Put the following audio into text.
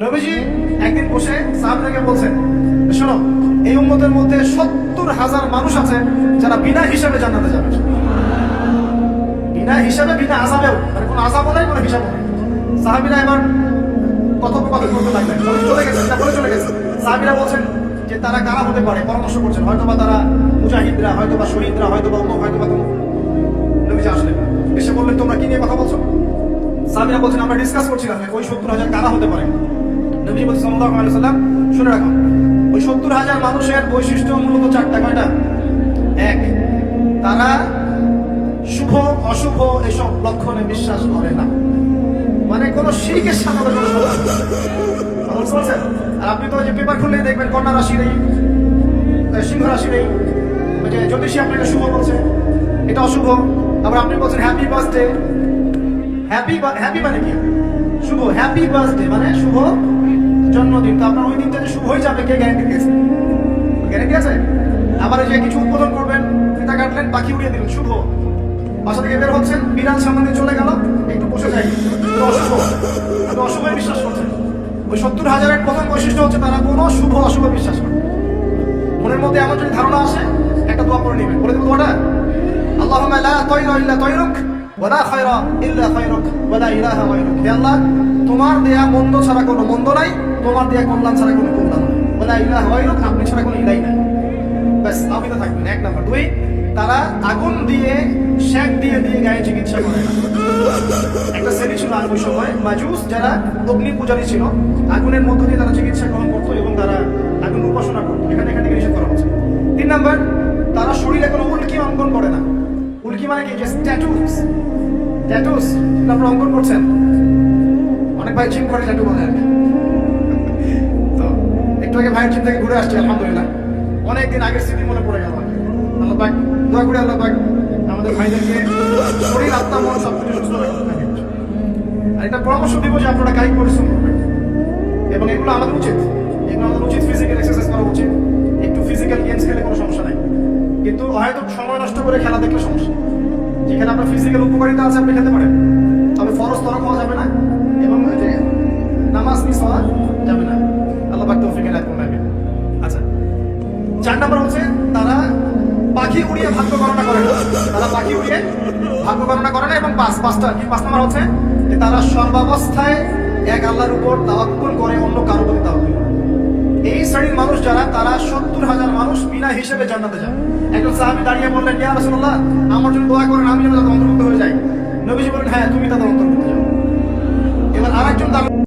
নবীজি একদিন বসে সাহাবাদেরকে বলছেন, শোনো, এই উম্মতের মধ্যে 70,000 মানুষ আছে যারা বিনা হিসাবে জান্নাতে যাবে। বিনা হিসাবে, বিনা আযাবেও, মানে কোনো আযাবও নাই, কোনো হিসাবও নাই। সাহাবীরা এবার কথোপকথন করতে লাগলেন, চলে গেছেন, এটা বলে চলে গেছেন। সাহাবীরা বলছেন যে তারা কারা হতে পারে, পরামর্শ করছেন, হয়তোবা তারা মুজাহিদরা, হয়তোবা শহীদরা, হয়তোবা অমুক, হয়তোবা তমুক। নবীজি আসলেন, এসে বললেন, তোমরা কি নিয়ে কথা বলছো? সাহাবীরা বলছেন, আমরা ডিসকাস করছিলাম ওই 70,000 কারা হতে পারে। নবীজি বলছেন সাল্লাল্লাহু আলাইহি ওয়াসাল্লাম, শুনে রাখো, ওই 70,000 মানুষের বৈশিষ্ট্য মূলত 4টা। কয়টা? এক, তারা শুভ অশুভ এসব লক্ষণে বিশ্বাস করে না, মানে কোন শিরকের সাথে কোনো সম্পর্ক নেই। আর আপনি তো যে পেপার খুললেই দেখবেন কন্যা রাশি নেই, সিংহ রাশি নেই, যে জ্যোতিষী আপনাকে শুভ বলছে, এটা অশুভ। আবার আপনি বলছেন হ্যাপি বার্থডে, হ্যাপি মানে কি? শুভ। হ্যাপি বার্থডে মানে শুভ জন্মদিন। তো আপনার ওই দিনটা যে শুভ হয়ে যাবে, কে গ্যারান্টি দিয়েছে? গ্যারান্টি আছে? আবার এই যে কিছু উদ্বোধন করবেন, ফিতা কাটলেন, পাখি উড়িয়ে দিলেন, শুভ। বাসা থেকে বের হচ্ছেন, বিড়াল সামনে দিয়ে চলে গেল, একটু বসে যাই, অশুভ। আপনি অশুভে বিশ্বাস করছেন। ওই 70,000-এর প্রথম বৈশিষ্ট্য হচ্ছে তারা কোনো শুভ অশুভ বিশ্বাস করে। মনের মধ্যে এমন যদি ধারণা আসে, একটা দোয়া করে নেবেন। বলে দেবো দোয়াটা, আল্লাহুম্মা লা তায়রা ইল্লা তায়রুক ওয়া লা খায়রা ইল্লা খায়রুক ওয়া লা ইলাহা গায়রুক। হে আল্লাহ, তোমার দেয়া মন্দ ছাড়া কোনো মন্দ নাই, তোমার দেয়া কল্যাণ ছাড়া কোনো কল্যাণ নাই, ওয়া লা ইলাহা গায়রুক, আপনি ছাড়া কোনো ইলাই নাই। ব্যাস, আপনি তো থাকবেন। 1 নাম্বার। 2, তারা আগুন দিয়ে, শেক দিয়ে দিয়ে গায়ে চিকিৎসা করে না। একটা শ্রেণী ছিল আর ওই সময় মাজুস, যারা অগ্নি পূজারী ছিল, আগুনের মধ্য দিয়ে তারা চিকিৎসা গ্রহণ করতো এবং তারা আগুন উপাসনা করতো। এখানে থেকে নিষেধ করা হচ্ছে। 3 নাম্বার, তারা শরীরে কোনো উল্কি অঙ্কন করে না। উল্কি মানে কি? যে ট্যাটুস আপনারা অঙ্কন করছেন, অনেক ভাই জিম করে ট্যাটু বানায়। তো একটু আগে ভাইয়ের জিম থেকে ঘুরে আসছি, আলহামদুলিল্লাহ। অনেকদিন আগের স্মৃতি মনে পড়ে গেল। আল্লাহ পাক, দোয়া করে আল্লাহ পাক আমাদের ভাইদেরকে শরীর, আত্মা, মন সবকিছু সুস্থ রাখতে থাকে। আর এটা পরামর্শ দিব যে আপনারা কায়িক পরিশ্রম করবেন, এবং এগুলো আমাদের উচিত। ফিজিক্যাল এক্সারসাইজ করা উচিত, একটু ফিজিক্যাল গেমস খেলে কোনো সমস্যা নাই। কিন্তু হয়তো সময় নষ্ট করে খেলা দেখলে সমস্যা। যেখানে আপনার ফিজিক্যাল উপকারিতা আছে আপনি খেতে পারেন, তবে ফরজ তরক হওয়া যাবে না, এবং নামাজ মিস হওয়া যাবে না। আল্লাহ পাক তৌফিক এনায়েত করবেন। আচ্ছা, 4 নাম্বার হচ্ছে তারা পাখি উড়িয়ে ভাগ্য গণনা করে না। এবং 5 নাম্বার হচ্ছে যে তারা সর্বাবস্থায় এক আল্লাহর উপর তাওয়াক্কুল করে, অন্য কারো প্রতি তাওয়াক্কুল করে। এই শ্রেণীর মানুষ যারা, তারা 70,000 মানুষ বিনা হিসেবে জান্নাতে যাবে। একজন সাহাবী দাঁড়িয়ে বললেন, ইয়া রাসূলুল্লাহ, আমার জন্য দোয়া করেন, আমি যেন তাদের অন্তর্ভুক্ত হয়ে যাই। নবীজি বলেন, হ্যাঁ, তুমি তাদের অন্তর্ভুক্ত যাও। এবার আরেকজন